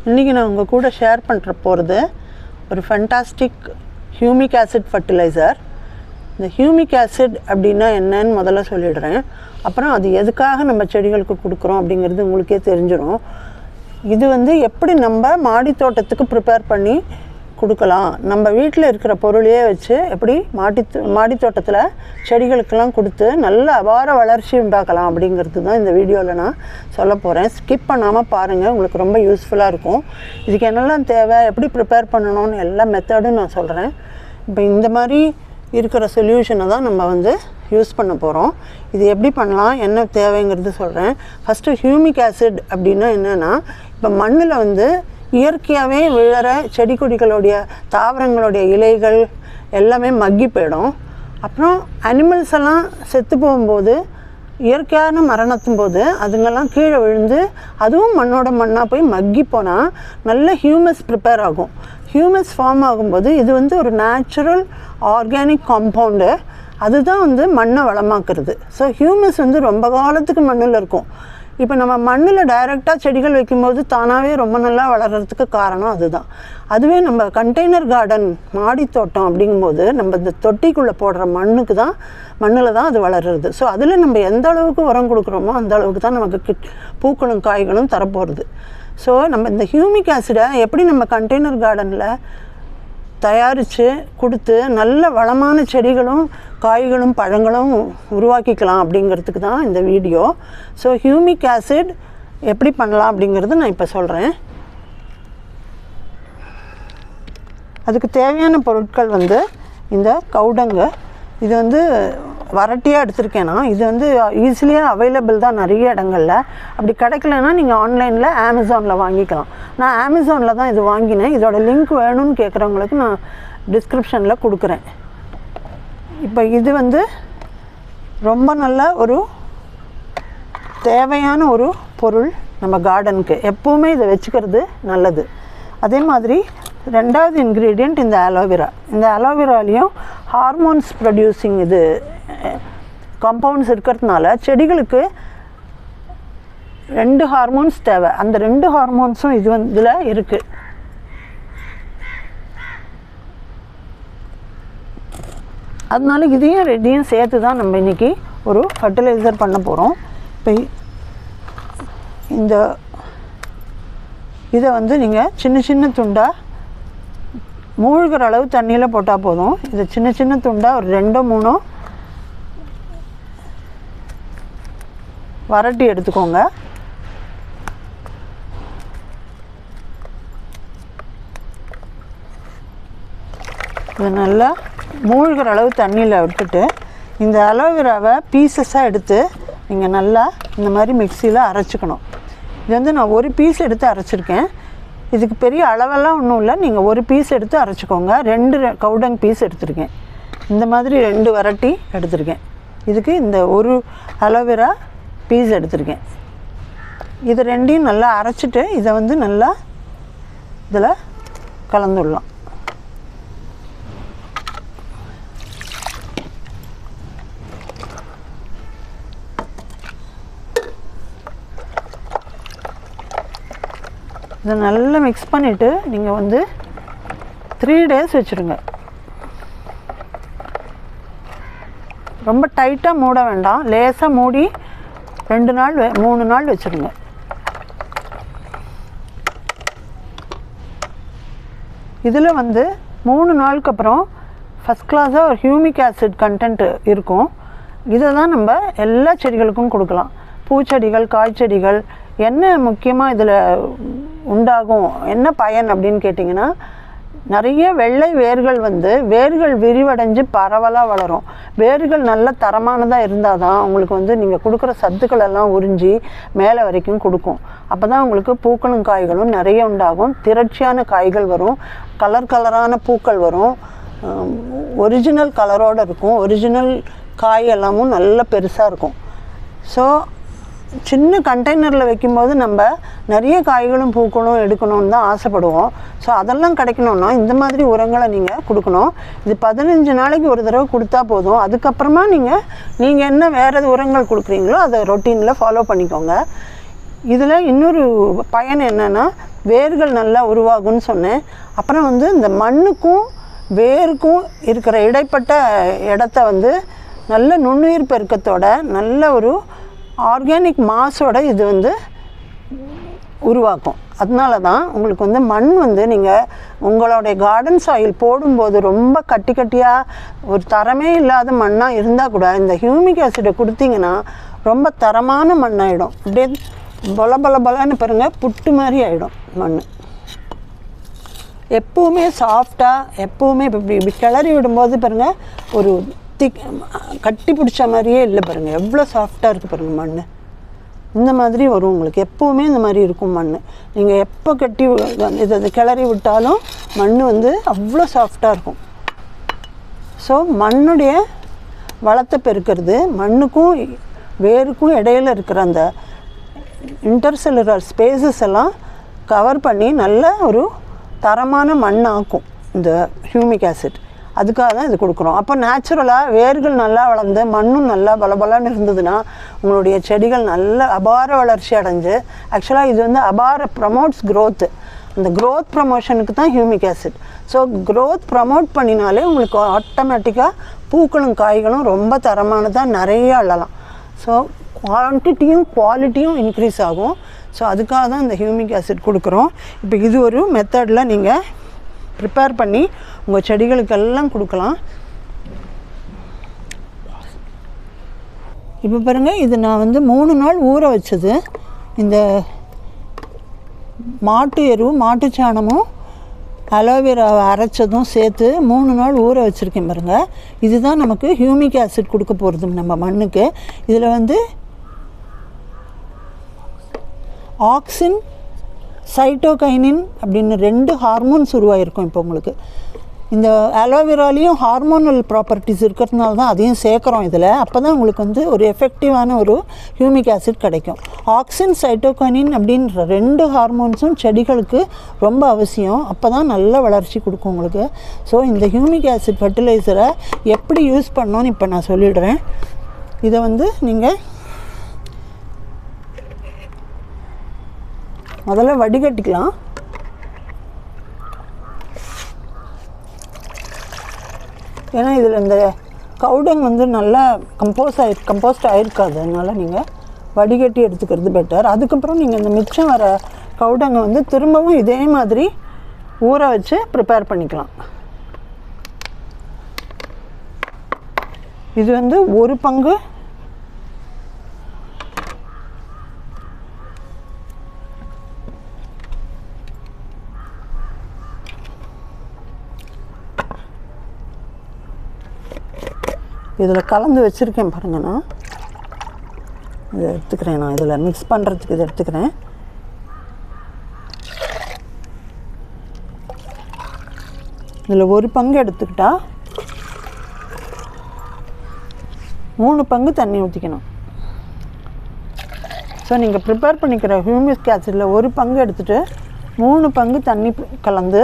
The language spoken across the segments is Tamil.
இன்றைக்கி நான் உங்கள் கூட ஷேர் பண்ணுற போகிறது ஒரு ஃபண்டாஸ்டிக் ஹியூமிக் ஆசிட் ஃபர்டிலைசர். இந்த ஹியூமிக் ஆசிட் அப்படின்னா என்னன்னு முதல்ல சொல்லிடுறேன். அப்புறம் அது எதுக்காக நம்ம செடிகளுக்கு கொடுக்குறோம் அப்படிங்கிறது உங்களுக்கே தெரிஞ்சிடும். இது எப்படி நம்ம மாடி தோட்டத்துக்கு ப்ரிப்பேர் பண்ணி கொடுக்கலாம், நம்ம வீட்டில் இருக்கிற பொருளையே வச்சு எப்படி மாடி தோட்டத்தில் செடிகளுக்கெல்லாம் கொடுத்து நல்ல அபார வளர்ச்சி உண்டாக்கலாம் அப்படிங்கிறது தான் இந்த வீடியோவில் நான் சொல்ல போகிறேன். ஸ்கிப் பண்ணாமல் பாருங்கள், உங்களுக்கு ரொம்ப யூஸ்ஃபுல்லாக இருக்கும். இதுக்கு என்னெல்லாம் தேவை, எப்படி ப்ரிப்பேர் பண்ணணும்னு எல்லா மெத்தடும் நான் சொல்கிறேன். இப்போ இந்த மாதிரி இருக்கிற சொல்யூஷனை தான் நம்ம யூஸ் பண்ண போகிறோம். இது எப்படி பண்ணலாம், என்ன தேவைங்கிறது சொல்கிறேன். ஃபஸ்ட்டு ஹியூமிக் ஆசிட் அப்படின்னா என்னென்னா, இப்போ மண்ணில் இயற்கையாகவே விழற செடி கொடிகளுடைய தாவரங்களுடைய இலைகள் எல்லாமே மக்கி போயிடும். அப்புறம் அனிமல்ஸ் எல்லாம் செத்து போகும்போது, இயற்கையான மரணத்தும் போது அதுங்கெல்லாம் கீழே விழுந்து அதுவும் மண்ணோட மண்ணாக போய் மக்கி போனால் நல்ல ஹியூமஸ் ப்ரிப்பேர் ஆகும். ஹியூமஸ் ஃபார்ம் ஆகும்போது இது ஒரு நேச்சுரல் ஆர்கானிக் காம்பவுண்டு. அதுதான் மண்ணை வளமாக்குறது. ஸோ ஹியூமஸ் ரொம்ப காலத்துக்கு மண்ணில் இருக்கும். இப்போ நம்ம மண்ணில் டைரெக்டாக செடிகள் வைக்கும்போது தானாகவே ரொம்ப நல்லா வளர்கிறதுக்கு காரணம் அதுதான். அதுவே நம்ம கண்டெய்னர் கார்டன் மாடி தோட்டம் அப்படிங்கும்போது நம்ம இந்த தொட்டிக்குள்ளே போடுற மண்ணில் தான் அது வளர்கிறது. ஸோ அதில் நம்ம எந்த அளவுக்கு உரம் கொடுக்குறோமோ அந்த அளவுக்கு தான் நமக்கு பூக்களும் காய்களும் தரப்போகிறது. ஸோ நம்ம இந்த ஹியூமிக் ஆசிடை எப்படி நம்ம கண்டெய்னர் கார்டனில் தயாரித்து கொடுத்து நல்ல வளமான செடிகளும் காய்களும் பழங்களும் உருவாக்கிக்கலாம் அப்படிங்கிறதுக்கு தான் இந்த வீடியோ. ஸோ ஹியூமிக் ஆசிட் எப்படி பண்ணலாம் அப்படிங்கிறது நான் இப்போ சொல்கிறேன். அதுக்கு தேவையான பொருட்கள் இந்த கவுடங்கு. இது வரட்டியாக எடுத்திருக்கேன்னா, இது ஈஸிலியாக அவைலபிள் தான் நிறைய இடங்களில். அப்படி கிடைக்கலன்னா நீங்கள் ஆன்லைனில் அமேசானில் வாங்கிக்கலாம். நான் அமேசானில் தான் இது வாங்கினேன். இதோட லிங்க் வேணும்னு கேட்குறவங்களுக்கு நான் டிஸ்கிரிப்ஷனில் கொடுக்குறேன். இப்போ இது ரொம்ப நல்ல ஒரு தேவையான ஒரு பொருள் நம்ம கார்டனுக்கு. எப்போவுமே இதை வச்சுக்கிறது நல்லது. அதே மாதிரி ரெண்டாவது இன்க்ரீடியண்ட் இந்த அலோவேரா. இந்த அலோவேராலேயும் ஹார்மோன்ஸ் ப்ரொடியூசிங் காம்பவுண்ட்ஸ் இருக்கிறதுனால செடிகளுக்கு 2 ஹார்மோன்ஸ் தேவை. அந்த 2 ஹார்மோன்ஸும் இதில் இருக்குது. அதனால இதையும் சேர்த்து தான் நம்ம இன்றைக்கி ஒரு ஃபர்டிலைசர் பண்ண போகிறோம். இப்போ இதை நீங்கள் சின்ன சின்ன துண்டாக மூழ்கிற அளவு தண்ணியில் போட்டால் போதும். இதை சின்ன சின்ன துண்டாக ஒரு 2-3 வரட்டி எடுத்துக்கோங்க. இது நல்லா மூழ்கிற அளவு தண்ணியில் விட்டுட்டு இந்த அலோவேராவை பீசஸாக எடுத்து நீங்கள் நல்லா இந்த மாதிரி மிக்சியில் அரைச்சிக்கணும். இது நான் ஒரு பீஸ் எடுத்து அரைச்சிருக்கேன். இதுக்கு பெரிய அளவெல்லாம் ஒன்றும் இல்லை. நீங்கள் ஒரு பீஸ் எடுத்து அரைச்சிக்கோங்க. 2 கவுடங் பீஸ் எடுத்துருக்கேன். இந்த மாதிரி 2 வரட்டி எடுத்துருக்கேன். இதுக்கு இந்த ஒரு அலோவேரா பீஸ் எடுத்துருக்கேன். இது 2ஐயும் நல்லா அரைச்சிட்டு இதை நல்லா இதில் கலந்துடலாம். இதை நல்லா மிக்ஸ் பண்ணிவிட்டு நீங்கள் 3 days வச்சுருங்க. ரொம்ப டைட்டாக மூட வேண்டாம், லேசாக மூடி 2 நாள் 3 நாள் வச்சுருங்க. இதில் 3 நாளுக்கு அப்புறம் ஃபஸ்ட் கிளாஸாக ஒரு ஹியூமிக் ஆசிட் கண்டென்ட் இருக்கும். இதை தான் நம்ம எல்லா செடிகளுக்கும் கொடுக்கலாம். பூச்செடிகள், காய்ச்செடிகள். என்ன முக்கியமாக இதில் உண்டாகும், என்ன பயன் அப்படின்னு கேட்டிங்கன்னா, நிறைய வெள்ளை வேர்கள் வேர்கள் விரிவடைஞ்சு பரவலாக வளரும். வேர்கள் நல்ல தரமானதாக இருந்தால் தான் உங்களுக்கு நீங்கள் கொடுக்குற சத்துக்கள் எல்லாம் உறிஞ்சி மேலே வரைக்கும் கொடுக்கும். அப்போ தான் உங்களுக்கு பூக்களும் காய்களும் நிறைய உண்டாகும். திரட்சியான காய்கள் வரும், கலரான பூக்கள் வரும், ஒரிஜினல் கலரோடு இருக்கும். ஒரிஜினல் காய் எல்லாமும் நல்ல பெருசாக இருக்கும். ஸோ சின்ன கண்டெய்னரில் வைக்கும்போது நம்ம நிறைய காய்களும் பூக்களும் எடுக்கணும்னு தான் ஆசைப்படுவோம். ஸோ அதெல்லாம் கிடைக்கணும்னா இந்த மாதிரி உரங்களை நீங்கள் கொடுக்கணும். இது 15 நாளைக்கு ஒரு தடவை கொடுத்தா போதும். அதுக்கப்புறமா நீங்கள் என்ன வேறு உரங்கள் கொடுக்குறீங்களோ அதை ரொட்டீனில் ஃபாலோ பண்ணிக்கோங்க. இதில் இன்னொரு பயன் என்னென்னா, வேர்கள் நல்லா உருவாகும்னு சொன்னேன். அப்புறம் வந்து இந்த மண்ணுக்கும் வேருக்கும் இருக்கிற இடைப்பட்ட இடத்த வந்து நல்ல நுண்ணுயிர் பெருக்கத்தோட நல்ல ஒரு ஆர்கானிக் மாஸோட இது வந்து உருவாக்கும். அதனால தான் உங்களுக்கு வந்து மண் வந்து நீங்கள் உங்களுடைய கார்டன் சாயில் போடும்போது ரொம்ப கட்டி கட்டியாக ஒரு தரமே இல்லாத மண்ணாக இருந்தால் கூட இந்த ஹியூமிக் ஆசிடை கொடுத்தீங்கன்னா ரொம்ப தரமான மண்ணாயிடும். அப்படியே பலன்னு பாருங்கள், புட்டு மாதிரி ஆகிடும் மண். எப்போவுமே சாஃப்டாக, எப்போவுமே இப்படி கிளறி விடும்போது பாருங்கள் ஒரு கட்டி பிடிச்ச மாதிரியே இல்லை பாருங்கள், எவ்வளோ சாஃப்டாக இருக்குது பாருங்கள் மண். இந்த மாதிரி வரும் உங்களுக்கு, எப்போவுமே இந்த மாதிரி இருக்கும் மண். நீங்கள் எப்போ கட்டி இதை கிளறி விட்டாலும் மண் வந்து அவ்வளோ சாஃப்டாக இருக்கும். ஸோ மண்ணுடைய வளத்தை பெருக்கிறது, மண்ணுக்கும் வேருக்கும் இடையில் இருக்கிற அந்த இன்டர்செல்லுலர் ஸ்பேசஸ் எல்லாம் கவர் பண்ணி நல்ல ஒரு தரமான மண் ஆக்கும் இந்த ஹியூமிக் ஆசிட். அதுக்காக தான் இது கொடுக்குறோம். அப்போ நேச்சுரலாக வேர்கள் நல்லா வளர்ந்து மண்ணும் நல்லா பலபலன்னு இருந்ததுன்னா உங்களுடைய செடிகள் நல்ல அபார வளர்ச்சி அடைஞ்சு, ஆக்சுவலாக இது வந்து அபார ப்ரமோட்ஸ் க்ரோத்து. அந்த க்ரோத் ப்ரமோஷனுக்கு தான் humic acid. So growth promote பண்ணினாலே உங்களுக்கு ஆட்டோமேட்டிக்காக பூக்களும் காய்களும் ரொம்ப தரமானதாக நிறைய அள்ளலாம். ஸோ குவான்டிட்டியும் குவாலிட்டியும் இன்க்ரீஸ் ஆகும். ஸோ அதுக்காக தான் இந்த ஹியூமிக் ஆசிட் கொடுக்குறோம். இப்போ இது ஒரு மெத்தடில் நீங்கள் ப்ரிப்பேர் பண்ணி உங்கள் செடிகளுக்கெல்லாம் கொடுக்கலாம். இப்போ பாருங்கள், இது நான் வந்து 3 நாள் ஊற வச்சது. இந்த மாட்டு எருவு, மாட்டுச்சாணமும் அலோவேராவை அரைச்சதும் சேர்த்து 3 நாள் ஊற வச்சுருக்கேன் பாருங்கள். இதுதான் நமக்கு ஹியூமிக் ஆசிட் கொடுக்க போகிறது நம்ம மண்ணுக்கு. இதில் வந்து ஆக்சின், சைட்டோகைனின் அப்படின்னு 2 ஹார்மோன்ஸ் உருவாகிருக்கும். இப்போ உங்களுக்கு இந்த அலோவேராலையும் ஹார்மோனல் ப்ராப்பர்ட்டிஸ் இருக்கிறதுனால தான் அதையும் சேர்க்குறோம் இதில். அப்போ தான் உங்களுக்கு வந்து ஒரு எஃபெக்டிவான ஒரு ஹியூமிக் ஆசிட் கிடைக்கும். ஆக்சின், சைட்டோகைனின் அப்படின்ற 2 ஹார்மோன்ஸும் செடிகளுக்கு ரொம்ப அவசியம். அப்போ தான் நல்ல வளர்ச்சி கொடுக்கும் உங்களுக்கு. ஸோ இந்த ஹியூமிக் ஆசிட் ஃபர்டிலைசரை எப்படி யூஸ் பண்ணோன்னு இப்போ நான் சொல்லிடுறேன். இதை வந்து நீங்கள் முதல்ல வடிகட்டிக்கலாம். ஏன்னா இதில் இந்த கவுடங் வந்து நல்லா கம்போஸ்ட் ஆகிருக்காது. அதனால் நீங்கள் வடிகட்டி எடுத்துக்கிறது பெட்டர். அதுக்கப்புறம் நீங்கள் இந்த மிச்சம் வர கவுடங்கை வந்து திரும்பவும் இதே மாதிரி ஊற வச்சு ப்ரிப்பேர் பண்ணிக்கலாம். இது வந்து 1 பங்கு இதில் கலந்து வச்சுருக்கேன் பாருங்கள். நான் இதை எடுத்துக்கிறேன், நான் இதில் மிக்ஸ் பண்ணுறதுக்கு இதை எடுத்துக்கிறேன். இதில் 1 பங்கு எடுத்துக்கிட்டா 3 பங்கு தண்ணி ஊற்றிக்கணும். ஸோ நீங்கள் ப்ரிப்பேர் பண்ணிக்கிற ஹியூமிக் ஆசிடில் 1 பங்கு எடுத்துகிட்டு 3 பங்கு தண்ணி கலந்து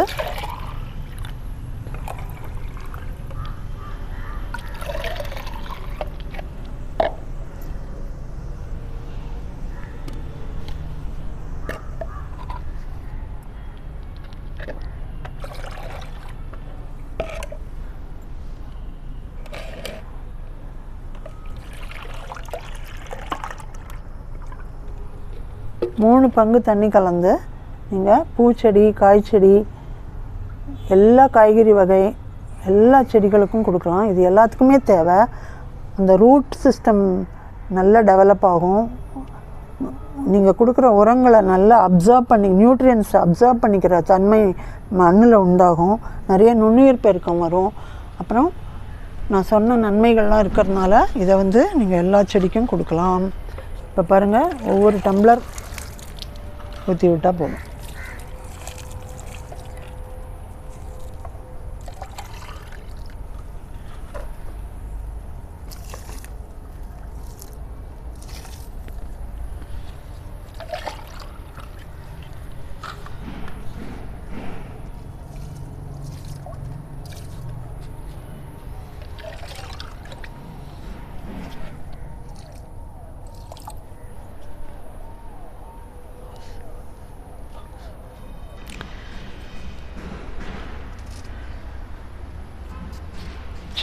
மூணு பங்கு தண்ணி கலந்து நீங்கள் பூச்செடி, காய்ச்செடி, எல்லா காய்கறி வகை எல்லா செடிகளுக்கும் கொடுக்கலாம். இது எல்லாத்துக்குமே தேவை. அந்த ரூட் சிஸ்டம் நல்லா டெவலப் ஆகும். நீங்கள் கொடுக்குற உரங்களை நல்லா அப்சார்ப் பண்ணி நியூட்ரியன்ஸை அப்சார்ப் பண்ணிக்கிற தன்மை மண்ணில் உண்டாகும். நிறைய நுண்ணுயிர் பெருக்கம் வரும். அப்புறம் நான் சொன்ன நன்மைகள்லாம் இருக்கிறதுனால இதை வந்து நீங்கள் எல்லா செடிக்கும் கொடுக்கலாம். இப்போ பாருங்கள், ஒவ்வொரு டம்ளர் ஊற்றி விட்டால் போதும்.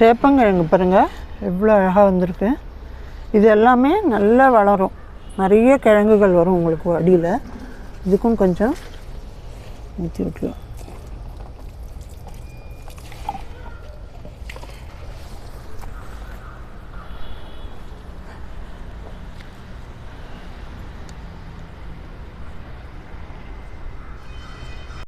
சேப்பங்கிழங்கு பாருங்கள் எவ்வளோ அழகாக வந்திருக்கு. இது எல்லாமே நல்லா வளரும், நிறைய கிழங்குகள் வரும் உங்களுக்கு அடியில். இதுக்கும் கொஞ்சம் ஊற்றி விட்டுருவோம்.